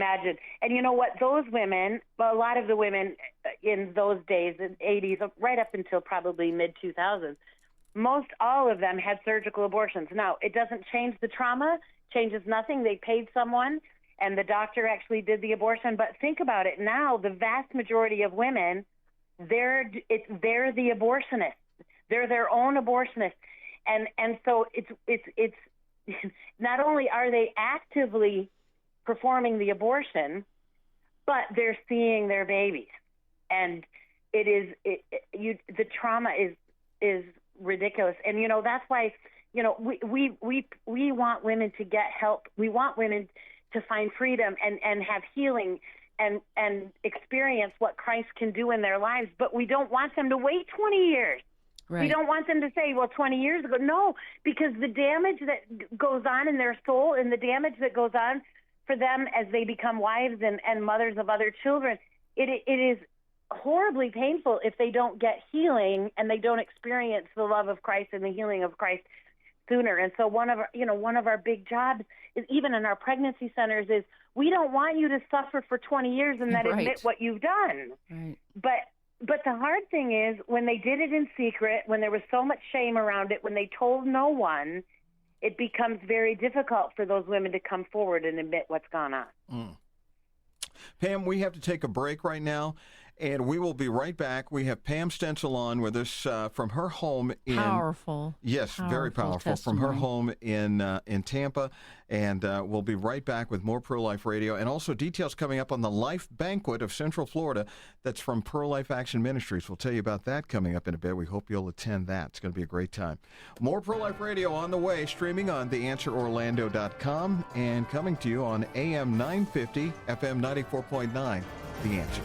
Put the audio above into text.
imagine. And you know what? Those women, well, a lot of the women in those days, in the 80s, right up until probably mid-2000s, most all of them had surgical abortions. Now, it doesn't change the trauma, changes nothing. They paid someone, and the doctor actually did the abortion. But think about it now, the vast majority of women, they're the abortionists. They're their own abortionists. And so it's not only are they actively performing the abortion, but they're seeing their babies. And the trauma is ridiculous. And, you know, that's why, you know, we want women to get help. We want women to find freedom and have healing and experience what Christ can do in their lives. But we don't want them to wait 20 years. Right. We don't want them to say, well, 20 years ago. No, because the damage that goes on in their soul and the damage that goes on for them as they become wives and mothers of other children, it is horribly painful if they don't get healing and they don't experience the love of Christ and the healing of Christ sooner. And so one of our big jobs is, even in our pregnancy centers, is we don't want you to suffer for 20 years and then admit what you've done. Right. But the hard thing is when they did it in secret, when there was so much shame around it, when they told no one, it becomes very difficult for those women to come forward and admit what's gone on. Mm. Pam, we have to take a break right now, and we will be right back. We have Pam Stencil on with us from her home in... Powerful. Yes, very powerful. Testimony. From her home in Tampa. And we'll be right back with more Pro-Life Radio, and also details coming up on the Life Banquet of Central Florida that's from Pro-Life Action Ministries. We'll tell you about that coming up in a bit. We hope you'll attend that. It's going to be a great time. More Pro-Life Radio on the way, streaming on theanswerorlando.com and coming to you on AM 950, FM 94.9, The Answer.